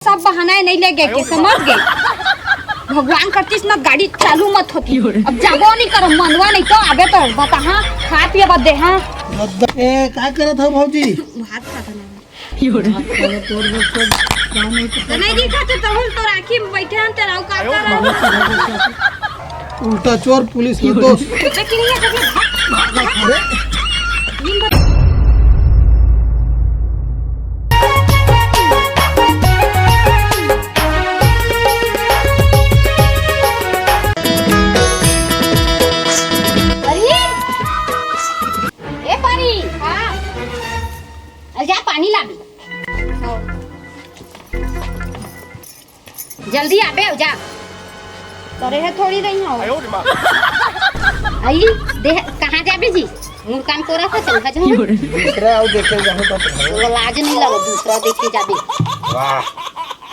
सब बहाना नहीं ले गए के समझ गए। भगवान करतीस ना गाड़ी चालू मत होती। अब जाबो नहीं करो मनवा नहीं तो आबे तो बता हां खा पिए बदे हां ए का करत हो भौजी भात खाता नहीं नहीं दिखा तो हम तो राखी बैठे हम तेराव का उल्टा चोर पुलिस की दोस्त लेकिन ये जब पानी ला जल्दी आबे हो जा तोरे है थोड़ी रही हो आई देख कहां जाबे जी मुर काम तोरा से चल जा दूसरा आओ देखे जाओ तो लाज नहीं लगे दूसरा देखे जाबे वाह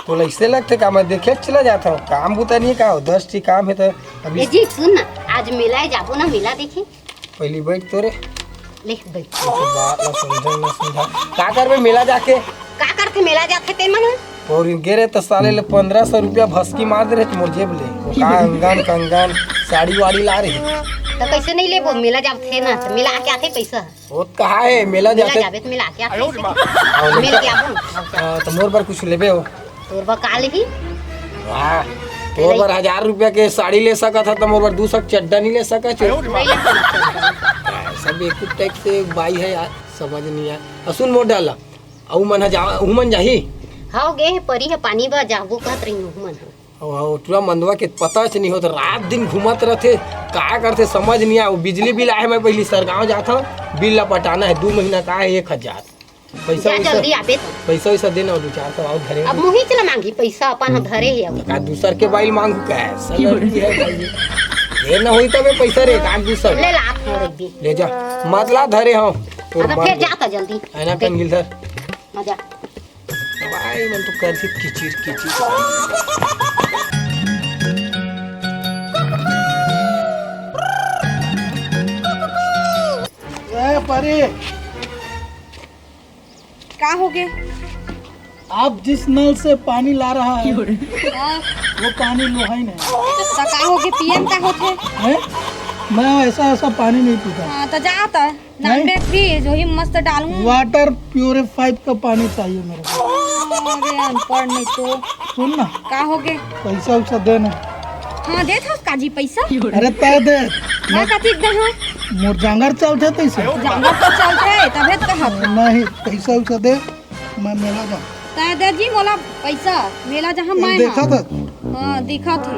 तो ऐसे लगते का मैं देखे चला जाता हूं काम बुता नहीं का 10 टी काम है तो अभी ए जी सुन ना आज मेला जाबो ना मेला देखे पहली बैठ तोरे ले बैठ बात ना समझा का करबे मेला जाके का करते मेला जाते ते मन और गेरे तो साले ले 1500 रुपया भस्की मार दे रहे मोर जेब ले वो का अंगन कंगन साड़ी वाड़ी ला रही तो कैसे नहीं लेबो मेला जाते ना तो मेला आके आते पैसा वो कहा है मेला जाते जाबे तो मेला आके आते मेल के आबो तो मोर पर कुछ लेबे हो तोर बा का लेही वाह तोर पर 1000 रुपया के साड़ी ले सका था तो मोर पर 200 चड्डा नहीं ले सका छे सब एक टैक्स से बाई है यार समझ नहीं आ असुन मोड़ डाला औ मन जा उ मन जाही हां गे परी है पानी बा जाबो कहत रही हूं मन ओ तुरा मंदवा के पता च नहीं होत रात दिन घूमत रहते का करते समझ नहीं आ बिजली बिल आए मैं पहली सरगांव जाता बिल ला पटाना है 2 महीना का है 1000 पैसा जल्दी आबे पैसा वैसा देना 2-400 और धरे अब मुही चला मांगी पैसा अपन धरे है अब का दूसर के बाइल मांगू का है सलती है भाई ये ना होई तबे पैसा रे का दूसर ले ला हो रही ले जा मतला धरे हो अब फिर जाता जल्दी आना कंगिल धर मजा भाई मन तो कर से किचिर ए परी का हो गए आप जिस नल से पानी ला रहा है वो पानी लोहाई नहीं तो का हो गए पीएम का होथे है मैं ऐसा पानी नहीं पीता हां तो जाता नाम फ्रिज वही मस्त डालूं वाटर प्यूरिफाइड का पानी चाहिए मेरे को अरे अनपढ़ नहीं तो सुन ना का हो गए पैसा उसा देना हां दे था काजी पैसा अरे तय दे मैं कथी दहा मोर जांगर चलते तैसे जांगा तो चलते है तबे तो कहत नहीं पैसा उसा दे मैं मेला जा ता दे जी मोला पैसा मेला जहां मैं देखा था हां दिखा थे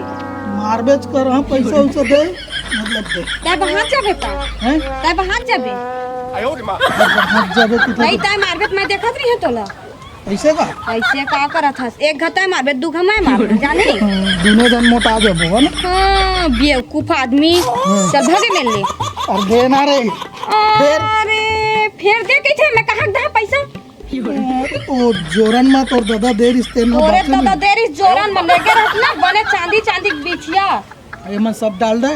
मारबेच कर हां पैसा उसा दे मतलब दे तय बहात जाबे ता हैं तय बहात जाबे हाथ जाबे कितना नहीं तय मारबे मैं देखत रही है तोला ऐसे का ऐसे का करत हस एक घता मारबे दू घमा मार जाने दोनों जन मोटा जाबो है ना हां बेवकूफ आदमी चल भागे मिल ले और देना रे अरे फिर दे के थे मैं कहां दा पैसा ओ जोरन मत और दादा देर इस्ते ना ओरे दादा देरी जोरन में लेके रखना बने चांदी चांदी बिछिया ये मैं सब डाल दे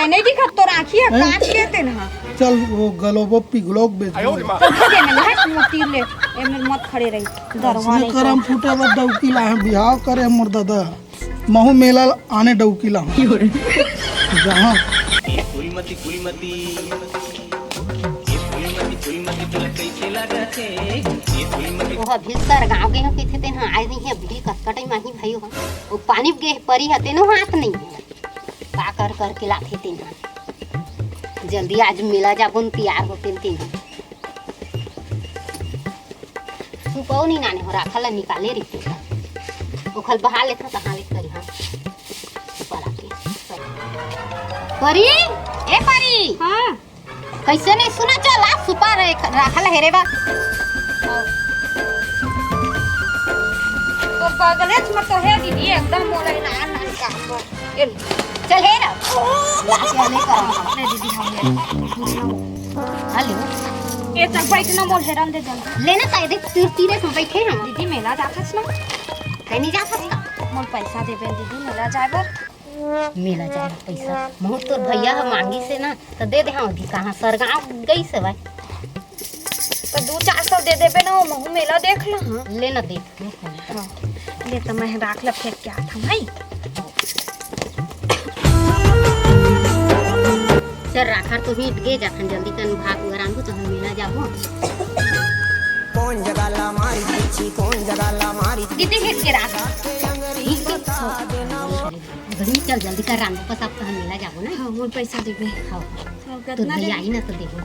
नहीं दिखत तो राखी है काट के ते ना चल वो गलोबो पिघलोक बेच दे चल भागे में हट मत तीर ले एमे मत खड़े रही दरवा नहीं करम फूटे बद डौकी ला बिहाव करे मोर दादा महू मेला आने डौकी ला जहां कुलीमती तोला कैसे लागते ये कुलीमती वो भिलसर गांव के हो किथे ते ना आज नहीं है भी कटकटई माही भाई हो वो पानी गे परी हते नो हाथ नहीं का कर के लाथे ते ना जल्दी आज मेला जाबुन तैयार होते ते तू को नहीं नाने हो राखल निकाले री ओखल बहा लेथा तहां ले करी हां ऊपर आके परी ए परी हां कैसे नहीं सुना चल आ सुपर राखल है रे बा तो पागलेच मत है दीदी एकदम मोला ना ना का चल है ना लाके आने का अपने दीदी हम हेलो ये तक बैठ ना मोल हैरान दे जल्दी लेना चाहिए तीरे से बैठे हम दीदी मेला जाखस ना कहीं नहीं जाखस का मोल पैसा देबे दीदी मेला जाबर मेला जाए पैसा बहुत तो भैया मांगी से ना तो दे दे हाँ कहाँ सरगांव गई से भाई तो 200-400 दे देबे ना महू मेला देख ला हां ले ना देख हां ले तो मैं राख ला फेंक के आता हूँ भाई। सर राखा तो ही गे जाखन जल्दी कन भाग आराम को तो हम मिला जाबो। कौन जगाला मारी पीछी कौन जगाला मारी दीदी फेंक के राख बड़ी चल जल्दी कर राम को सब तो हम मिला जाबो ना। हाँ मोर पैसा देबे। हाँ हाँ तो कितना भैया दे आई ना तो देखो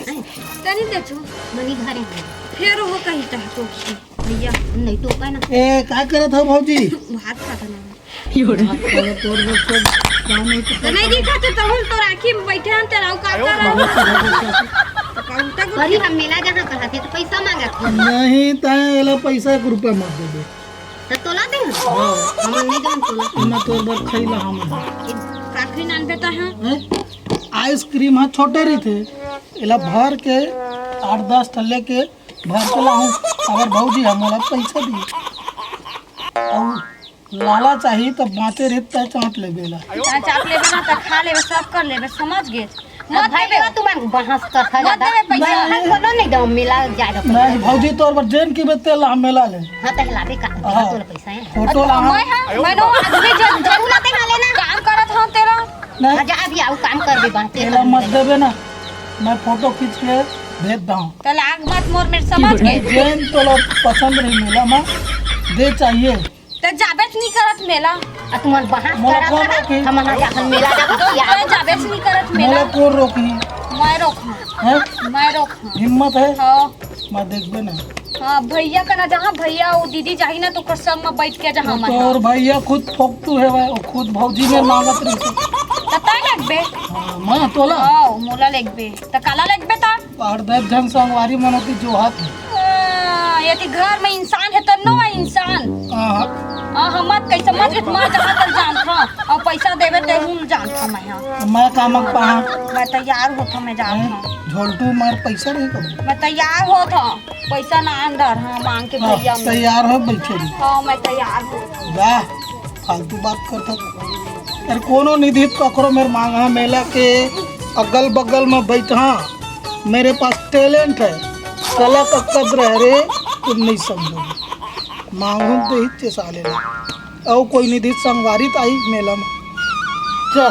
तनी दे छु मनी घरे फिर वो कहीं चाहे तो भैया नहीं तो का ना ए काय करत हो भौजी? भात खाता ना तोर लोग सब गाँव में तो नहीं दिखा तो हम तो राखी में बैठे हैं तेरा काटा रहा काउंटा को अरे हम मिला जहाँ कहते तो पैसा मांगा था नहीं तय एला पैसा 1 रुपया मत दे दे। तो तोला दे हम नहीं जान तोला ना तोर बर खैला हम काफी नान बेटा है आइसक्रीम है छोटे रही थे एला भर के 8-10 ठल्ले के भर के लाऊं। अगर भौजी हमारा पैसा दी और लाला चाहिए तो बाँचे रही तो चाट ले बेला चाप लेबे ना तो खा लेबे सब कर लेबे समझ गे मत भाई बेवा तुम बहस कर था मत ज्यादा देबे पैसा। हम कोनो नहीं दो मिला जाएगा नहीं भौजी तोर बर जेन की बेते ला हम मेला ले हां तो हिलाबे का हाँ। तोला पैसा है फोटो ला मैं हां मैं नो आदमी जरूर लाते खा लेना काम करत हूं तेरा नहीं आजा अभी आओ काम कर भी बातें एला मत देबे ना मैं फोटो खींच के भेज दूँ। तो लाग मत मोर मेरे समझ गे जेन तो लोग पसंद नहीं मेला में दे चाहिए तो जाबेच नहीं करत मेला आ तुम बहस मोला करा कौन था रोकी? हम ना जाखन मिला जाबो तो या मैं जाबेच नहीं करत मोला मेला को रोकी मैं रोक है मैं रोक हिम्मत है हाँ मैं देखबे ना हाँ भैया का ना जहाँ भैया वो दीदी जाही ना तो ओकर संग में बैठ के जहाँ मैं तोर भैया खुद फोकतू है भाई खुद भौजी में मांगत रही तो तय लगबे हाँ मैं तोला हाँ मोला लगबे तो काला लगबे ता 8-10 जन संगवारी मनोती जो हाथ यदि घर में इंसान है तो नो है इंसान हम मत कैसे मत के मार जहाँ तक जान था और पैसा देवे ते हम जान था मैं यहाँ मैं कामक पा मैं तैयार हो था मैं जान था झोलटू मार पैसा नहीं कब मैं तैयार हो था पैसा ना अंदर हाँ मांग के भैया में तैयार हो बैठे रही हाँ मैं तैयार हो जा फालतू बात करता यार कोनो निधि ककरो मेरे मांगा मेला के अगल बगल में बैठा मेरे पास टैलेंट है कला का कद्र है रे तुम नहीं समझोगे मांगू तो ही साले और कोई निधि संगवारी आई मेला में चल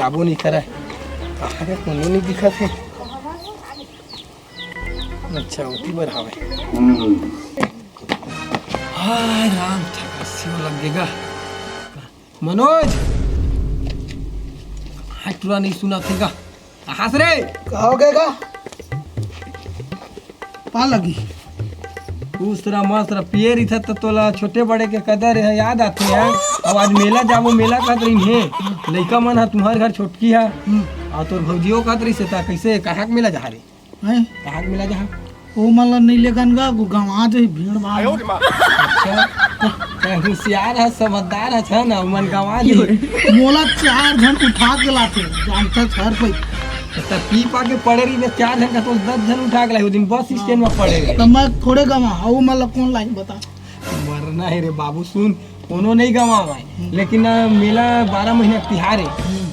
आबो नहीं करा आगे कोनो नहीं दिखत है। अच्छा उठी बर हवे हाय राम ठकासियो लगेगा मनोज हाय पूरा नहीं सुना थेगा हंस रे कहोगे का पा लगी उस तरह मस्त रहा पिए रही था तो तोला छोटे बड़े के कदर है याद आते हैं अब आज मेला जाबो मेला कहत रही है लइका मन है तुम्हारे घर छोटकी है और तोर भौजियो कहत रही से ता कैसे कहाँ के मेला जहा रे हैं कहाँ के मेला जहा ओ मतलब नहीं लेकिन गा गाँव आ जाए भीड़ भाड़ अच्छा होशियार है समझदार है ना मन गंवा दी मोला 4 जन उठा के लाते जानता हर कोई तो पी पा के पड़े रही में 4 जन का तो 10 जन उठा के लाई उस दिन बस स्टैंड में पड़े रहे तो मैं थोड़े गवा हाउ मतलब कौन लाइन बता मरना है रे बाबू सुन कोनो नहीं गवा भाई लेकिन मेला 12 महीने तिहारे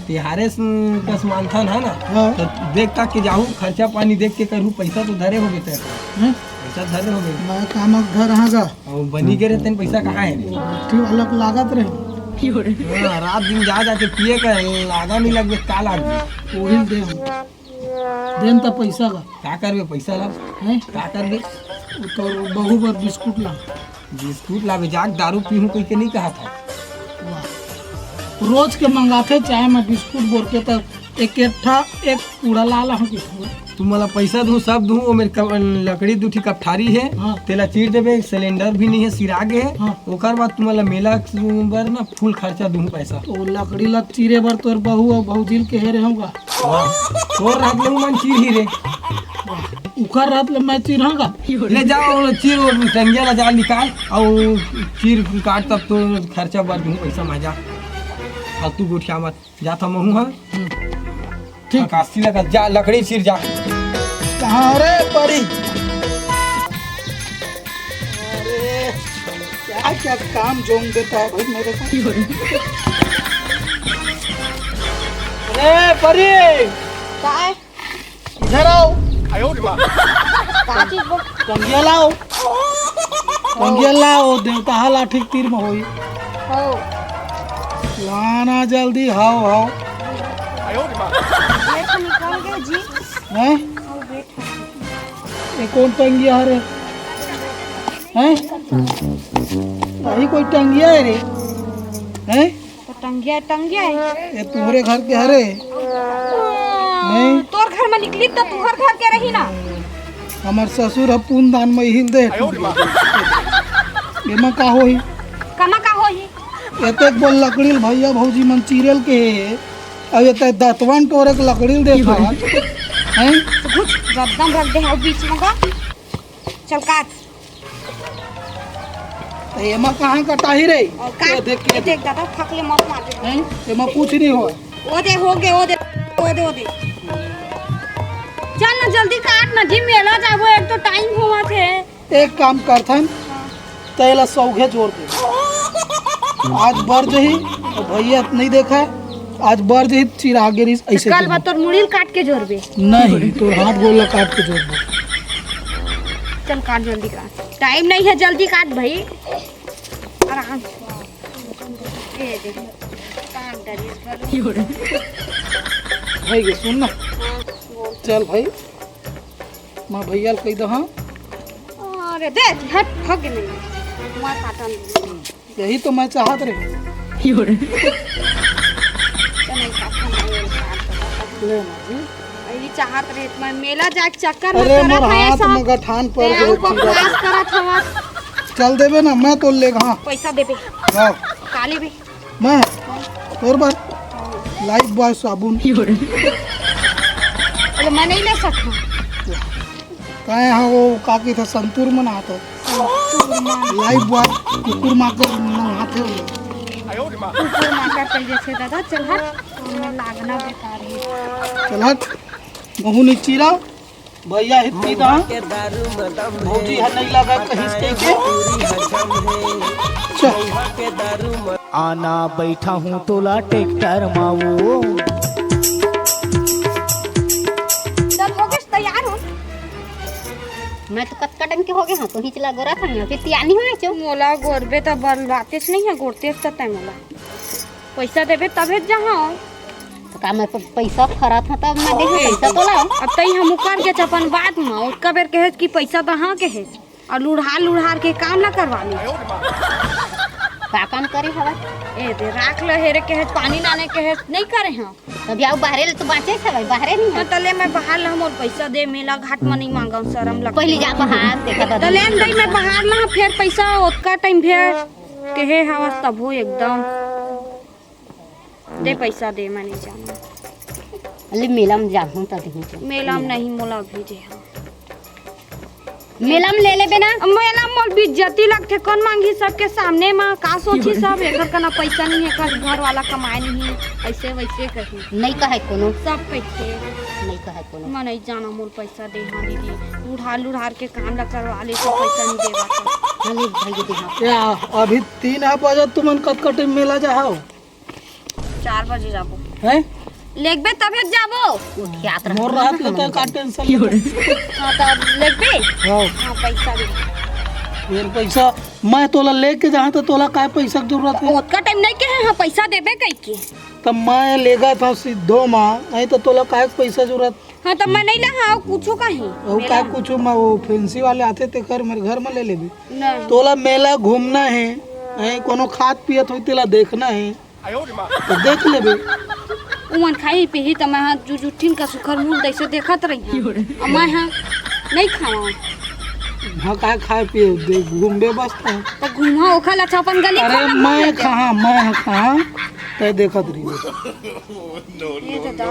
तिहारे का मानथन है ना हाँ। तो देख तक के जाहू खर्चा पानी देख के करू पैसा तो धरे हो गए हैं पैसा धरे हो गए मैं कामक घर आ जा और बनी के रहते पैसा कहाँ है रे ठीक अलग लागत रहे हाँ, रात दिन जा जाके पिए का लागा नहीं लगे का लाग वही दे देन तो पैसा का का करबे पैसा ला हैं का करबे तो बहु बार बिस्कुट ला बिस्कुट लावे जाग दारू पीहूं कोई के नहीं कहा था रोज के मंगाते चाहे मैं बिस्कुट बोर के तो एक पूरा लाला हूँ तू मला पैसा दूं सब दूं वो मेरे लकड़ी दूठी कपठारी है हाँ। तेला चीर देबे सिलेंडर भी नहीं है सिरागे है हाँ। ओकर बाद तुम्हारा मेला बर ना फुल खर्चा दूं पैसा तो लकड़ी ला चीरे बार तोर बहू और बहुजिल के हेरे होगा तोर रात ले मन चीर ही रे उखर रात ले मैं चीर होगा ले जाओ चीर वो टंगिया ला जा निकाल और चीर काट तब तो खर्चा बर दूं पैसा मजा फालतू गोठिया मत जाता महू हां ठीक। आकाशी लगा जा लकड़ी चीर जा कहाँ रे परी अरे क्या क्या काम जोंग देता है भाई मेरे को ए परी काय इधर आओ। का चीज बो टंगिया लाओ, टंगिया लाओ। देवता हाला ठीक तीर में होई। हो लाना जल्दी। हाओ हाओ गेट से निकल गए जी। हैं? और गेट ये कौन टंगिया है रे? हैं? यही कोई टंगिया है रे? हैं? तो टंगिया है। ये तुम्हारे घर के हरे? नहीं। तोर घर में निकली तो तुहर घर के रही ना। हमार ससुर है पून दान में हिल दे। एमा का होई? कमा का होही एतेक बोल लकड़ील भैया भौजी मन चीरल के अब एते दतवन टोरे के लकड़ील देखा हैं? कुछ गद्दम रख दे हो बीच में का। चल काट तो एमा कहाँ कटाही रे? और ये काट देख के देख दादा फकले मत मार दे। हैं? एमा कुछ नहीं हो। ओ दे हो गए ओ दे चल ना जल्दी काट ना जी मेला जाबो एक तो टाइम हुआ थे। एक काम करथन तेला सौघे जोड़ दे। आज बर जही और भैया नहीं देखा आज बर जही चिरा गिरी ऐसे कल बा तोर मुड़ील काट के जोड़बे। नहीं तो हाथ गोला काट के जोड़ दे। चल काट जल्दी काट टाइम नहीं है जल्दी काट भाई आराम से। ये देख कान डरी भाई के सुन ना चल भाई माँ भैया कह दो। हाँ अरे दे हट भाग नहीं मार काटन यही तो मैं चाहत रे। चल नहीं काटन ले ना जी। यही चाहत रे मैं मेला जाके चक्कर अरे में मोर करत है हाथ सब में गठान पर ते जो ऊपर चीरा प्रयास करत हवा चल देबे ना मैं तो ले। हाँ पैसा देबे हाँ काली भी मैं तोर बार लाइफ बॉय साबुन अरे मैं नहीं ले सकता काहे हाँ वो काकी था संतूर में नहाता लाइफ बॉय कुकुर माकर नहाते हुए। ऊपर माका कर जैसे दादा चल हट हमें लागना बेकार है। चल हट महू नहीं चीरा भैया हित्ती दा भौजी है नहीं लगा कहीं से के चल आना बैठा हूँ तोला ट्रैक्टर माओ। चल हो गए तैयार हो मैं तो कत्का टाइम के हो गए हाँ तो ही चला गोरा था फिर तियानी हो चो मोला गोरबे त बलवातेस नहीं है गोरतेस त तय मोला पैसा देबे तबे जहां तो का मैं पैसा खरा था तब मैं देखो पैसा तो लाओ। अब तई हम कर के अपन बात में और कबेर कहे कि पैसा तो हाँ के है और लुढ़ार के काम ना करवानी का काम करे हवा ए दे राख ले हेरे के है पानी लाने के है नहीं करे हां तब आओ बाहरे तो बाँचे है बाहरे नहीं है। तले मैं बाहर ला मोर पैसा दे मेला घाट में नहीं मांगा शर्म लग पहले जा बाहर देखा दादा तले दई मैं बाहर ना फिर पैसा ओतका टाइम भेर कहे हवा तब हो एकदम दे पैसा दे मैं नहीं जाना अरे मेला में जाऊँ तो देखूँ मेला में नहीं मोला भी दे मेला में ले ले बिना मेला मोल बेइज्जती लगते कौन मांगी सबके सामने माँ का सोची सब एकर कना पैसा नहीं है कर घर वाला कमाए नहीं ऐसे वैसे कही नहीं कहे कोनो सब पैसे नहीं कहे कोनो मैं नहीं जाना मोल पैसा दे हाँ दीदी लुढ़ार के काम ला करवा ले तो पैसा नहीं देगा अरे भाई देखा या अभी 3 बजे तुमन कतका टाइम मेला जाओ 4 बजे जाबो हैं लेगबे तबे जाबो उठियात मोर रात लेता का टेंशन हाँ तब लेगबे हाँ हाँ पैसा दे फिर पैसा मैं तोला लेके जहाँ तो तोला काय पैसा की जरूरत है ओतका टाइम नहीं के है हाँ पैसा देबे कई के तब मैं लेगा था सिद्धो माँ नहीं तो तोला काय पैसा जरूरत हाँ तब मैं नहीं ला हाँ कुछो कहीं वो काय कुछ मैं वो फैंसी वाले आते थे कर मेरे घर में ले लेबी नहीं तोला मेला घूमना है हैं कोनो खाद पियत होई तेला देखना है तो देख लेबी उमन खाई पी तो मैं हाँ जुठिन का सुखर मुंह दैसे देखत रही और मैं हाँ नहीं खावा हाँ काय खाए पिए दे घूमबे बस था तो घुमा ओखल अच्छा अपन गली अरे मैं कहाँ तय देखत रही ये दादा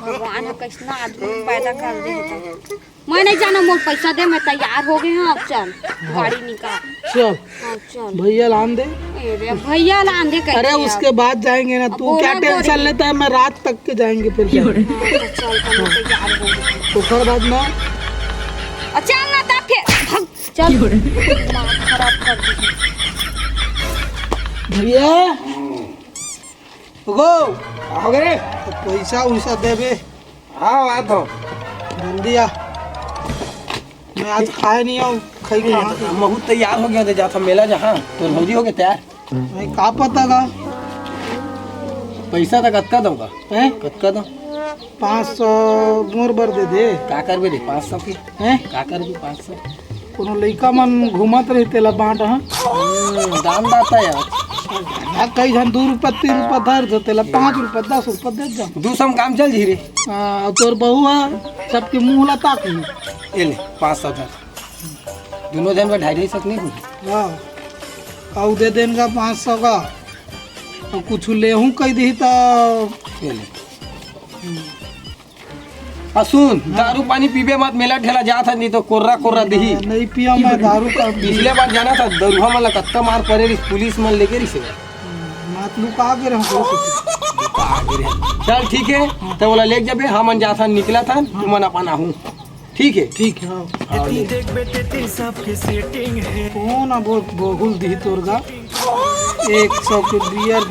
भगवान कैसना आदमी पैदा कर दे तो मैं नहीं जाना मोर पैसा दे मैं तैयार हो गए हैं अब चल गाड़ी निकाल चल हाँ चल भैया लान दे अरे भैया लान दे अरे उसके बाद जाएंगे ना तू क्या टेंशन लेता है मैं रात तक के जाएंगे फिर क्या चल तो मैं तैयार हो गई तो फिर बाद में चल ना तब फिर भाग चल दिमाग खराब कर दी भैया गो हो गए तो पैसा वैसा देबे हाँ बात हो जल्दी आ। मैं आज खाए नहीं आऊँ खाई कहाँ के महू तैयार हो गया थे जाता मेला जहाँ तो भौजी हो गए तैयार मैं का पता का पैसा तो कत्का दूंगा हैं कत्का दो 500 मोर बर दे दे का करबे रे 500 की हैं का करबे 500 कोनो लइका मन घूमत रही तेला बांट हाँ दान दाता यार कई जन 2 रुपया 3 रुपया धर दे तेला 5 रुपया 10 रुपया दे जा दूसम काम चल जी रे तोर बहू है सबके मुँह ला ताक ये ले 500 था दोनों जन में 250 सकने को हाँ और दे देंगे 500 का और कुछ ले हूँ कह दी तो ये ले सुन दारू पानी पीबे मत मेला ठेला जाता नहीं तो कोर्रा कोर्रा दही नहीं पिया मैं दारू का पिछले बार जाना था दरुहा मन कत्ता मार पड़े रही पुलिस मन लेके रही से मत लुका के रहो चल ठीक है तो बोला ले जाबे हम मन जाता निकला था तुम मन अपन आहू ठीक है ठीक है हाँ। कौन अब बहुल दी तोर का 100 के बियर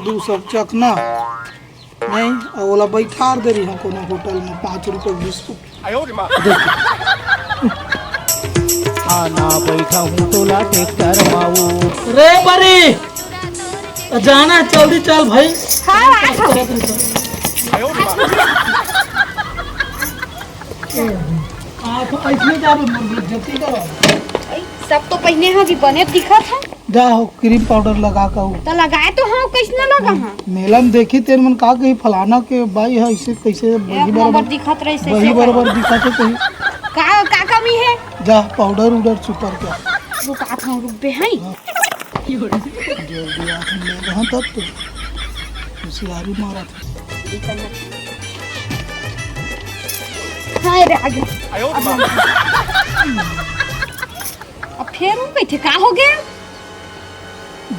200 चखना नहीं और ओला बैठा दे रही हम कोनो होटल में 5 रुपए बिस्कुट आना बैठा हूँ तोला ट्रैक्टर माऊ रे बरी जाना है जल्दी चल भाई आप ऐसे जाबे मुर्गी जति करो सब तो पहले हाँ जी बने दिखत है जाओ क्रीम पाउडर लगा का तो लगाए तो हाँ कैसे लगा हाँ मेला में देखी तेरे मन का कही फलाना के भाई है ऐसे कैसे एक वही नंबर बराबर दिखत रही से वही बराबर दिखाते कहीं का कमी है जा पाउडर उडर सुपर क्या रुका था रुपए हैं जल्दी आके ले रहा तब तो होशियारी मारा था हाय रे आगे अब फिर हम बैठे का हो गया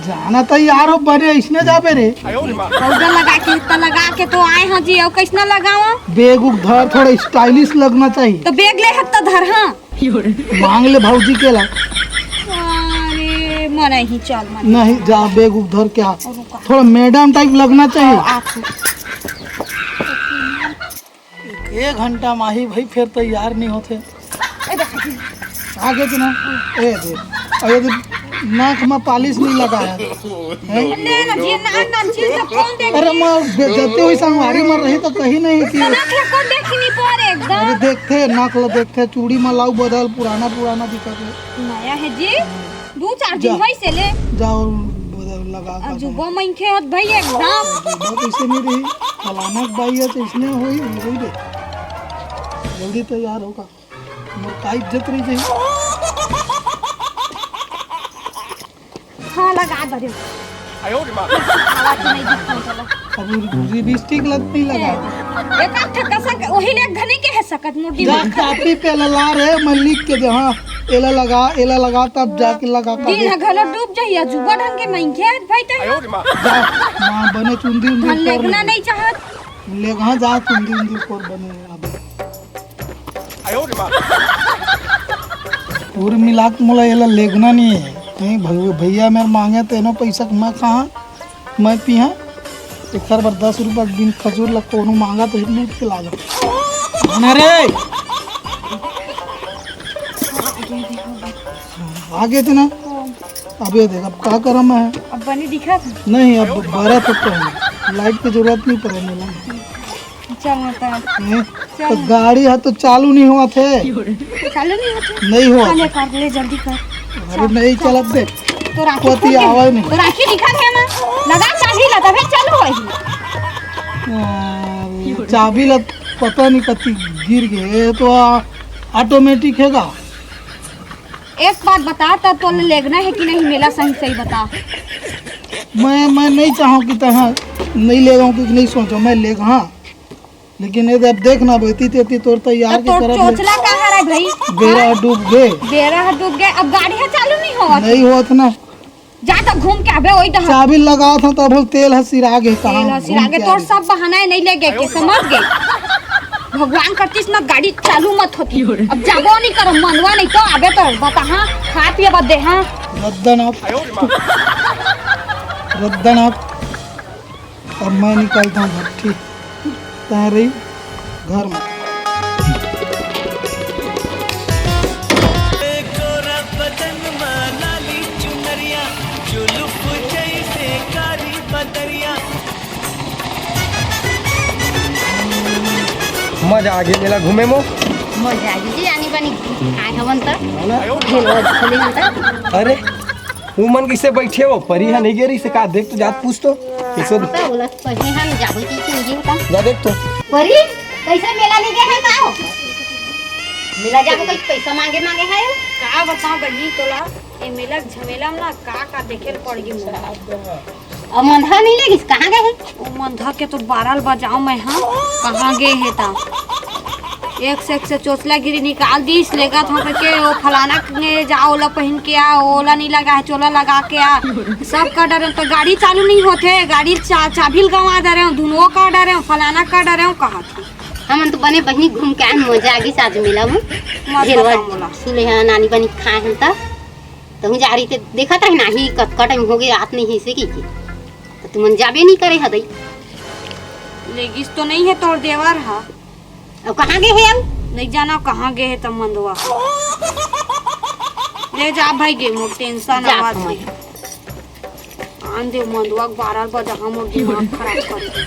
जाना तो यार हो बने इसने जाबे रे पाउडर लगा के तो आए हाँ जी और कैसे लगावा बेग उग धर थोड़ा स्टाइलिश लगना चाहिए तो बैग ले हत्ता धर हाँ मांग ले भौजी के ला अरे मना ही चल मन नहीं जा बेग उग धर क्या रुका थोड़ा मैडम टाइप लगना चाहिए आप 1 घंटा माही भाई फिर तैयार नहीं होते आगे तो ना ए दे अरे तो नाक में पालिश नहीं लगाया हैं? ले ना जी ना चीज तो कौन देख अरे मैं जते हुई संगवारी मर रही तो कहीं नहीं कि ना के कौन देखी नहीं पर एकदम अरे देखते नाक लो देखते चूड़ी में लाऊ बदल पुराना दिखा के नया है जी 2-4 दिन भाई से ले जाओ बदल लगा का अजुबा मन के होत भाई एकदम बात ऐसे नहीं रही फलाना बाई है तो इसने हुई रे जल्दी तैयार होगा मोर का इज्जत रही चाहिए हाँ लगा दे आवाज नहीं दिखता चला अब लिपस्टिक लग नहीं लगा एक आठ कसक वही ले घने के है सकत मोटी जा कापी पे ला रे मैं लिख के दे हाँ एला लगा तब जाके लगा का दिन घलो डूब जाइए जुबा ढंग के महंगे भाई तो जा मां बने चुंदी मन लगना नहीं चाहत ले कहां जा चुंदी कोर बने अब पूरी मिला के मोला एला लेगना नहीं है कहीं भैया मेरे मांगे तो ना पैसा मैं कहाँ मैं पिया एक बार 10 रुपया बिन खजूर लग को मांगा तो लूट के ला जाओ रे आगे थे ना अब ये देख अब क्या करा मैं अब बनी दिखा था नहीं अब 12 तक तो लाइट की जरूरत नहीं पड़े मेला चलता तो गाड़ी है तो चालू नहीं हुआ थे चालू नहीं होता नहीं हुआ खाने कर ले जल्दी कर अरे नहीं चलत दे तो राखी पति खोल आवे के- नहीं। तो राखी दिखा है ना लगा चाबी लगा फिर चालू होई चाबी लग पता नहीं कति गिर गए तो ऑटोमेटिक हैगा एक बात बता तब तो लेगना है कि नहीं मेला सही सही बता मैं नहीं चाहूँ कि तहाँ नहीं ले रहा हूँ कि नहीं सोचो मैं ले हाँ लेकिन ये अब देखना बेती तेती तोर तैयार की तो तरह चोचला कहाँ रहा भाई बेरा डूब गए बेरा डूब गए अब गाड़ी है चालू नहीं होगा नहीं हुआ था ना जा तो घूम के आबे वही तो चाबी लगा था तब बोल तेल है सिरा गए कहाँ सिरागे तोर सब बहाना नहीं ले गए के समझ गए भगवान करतीस ना गाड़ी चालू मत होती अब जाबो नहीं करो मनवा नहीं तो आबे तो बता हाँ खा पिए बदे हाँ रद्दन आप अब मैं निकलता हूँ घर। ठीक तय रही घर में। गोरा बदन लाली चुनरिया जुलूफ जैसे कारी बदरिया। मजा आगे मेला घूमे मो। मजा आ गई आनी बानी आए हवन त खेलवा खेले हन त अरे वो मन किसे बैठे हो परी है नहीं गेरी से का देख तो जात पूछ तो कैसे पता बोला पहले हम जाबो की नहीं होता जा देख तो परी कैसे मेला नहीं गए हैं का हो मेला जाबो कोई पैसा मांगे है का बताओ बनी तोला ए मेला झमेला में ना का देखेल पड़ गई मोला। अब मंधा नहीं लेगी कहां गए हैं ओ मंधा के तो 12 बजाओ मैं हां कहां गए है ता एक से चोचला गिरी निकाल दी इस लेगा था के वो फलाना ने जाओ ओला पहन के आ ओला नहीं लगा है चोला लगा के आ सब का डर तो गाड़ी चालू नहीं होते गाड़ी चाबिल गंवा दे रहे हो धुनुओं का डर है फलाना का डर है कहा थी हम तो बने बहनी घूम के आए मजा आ गई साथ मेला में घेरवा सुले हैं नानी बनी खाए हैं तो हम जा रही थे देखा था ना ही कटका टाइम हो गया रात नहीं ही से की तो तुम जाबे नहीं करे हदई लेगिस तो नहीं है तोड़ देवर हा अब कहाँ गए हैं अब नहीं जाना कहाँ गए है तब मंदुआ ले जा भाई गे मोर टेंशन आवाज में आन दे मंदुआ 12 बजे हम मोर दिमाग खराब कर दे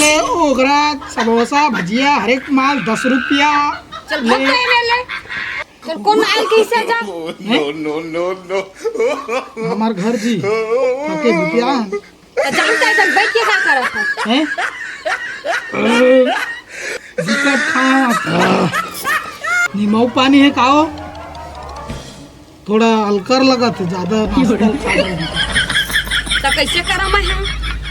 ले ओगरा समोसा भजिया हर एक माल 10 रुपया। चल भाग ले चल कौन आयल कैसे जा हमार घर जी थके रुपया जानता है चल बैठ के क्या करत है दिक्कत खा नींबू पानी है खाओ थोड़ा अलकर लगा थे ज्यादा तो कैसे करा मैं हम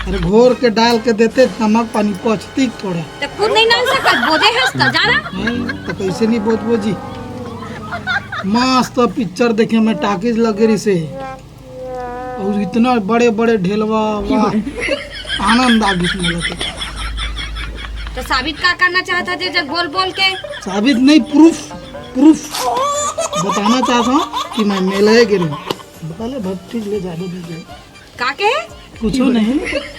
अरे घोर के डाल के देते नमक पानी पहुँचती थोड़ा तो खुद नहीं डाल सकत बोझे है तो जाना तो कैसे नहीं बोझ बोझी मस्त पिक्चर देखे में टाकिज लगे रही से और इतना बड़े बड़े ढेलवा वाह आनंद आ गई मेला तो साबित का करना चाहता थे जब बोल बोल के साबित नहीं प्रूफ बताना चाहता हूँ कि मैं मेला गिर बता ले भक्ति ले जा दे का के कुछ नहीं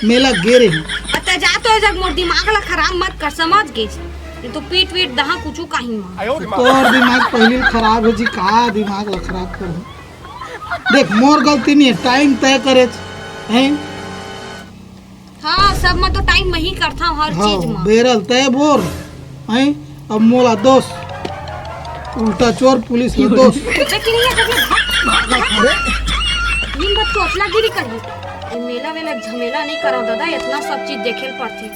मेला गेरे हैं अत जा तो जब मोर दिमाग ला खराब मत कर समझ गे ये तो पीट दहा कुछ कहीं मां तोर दिमाग पहले खराब है जी का दिमाग ला खराब कर देख मोर गलती नहीं है टाइम तय करे हैं हां सब में तो टाइम में ही करता हूं हर चीज में बेरल तय बोर हैं अब मोला दोस्त उल्टा चोर पुलिस के दोस्त लेकिन ये जब दिन बात कोटला गिरी कर मेला वेला झमेला नहीं करा दादा इतना सब चीज देखे पड़ती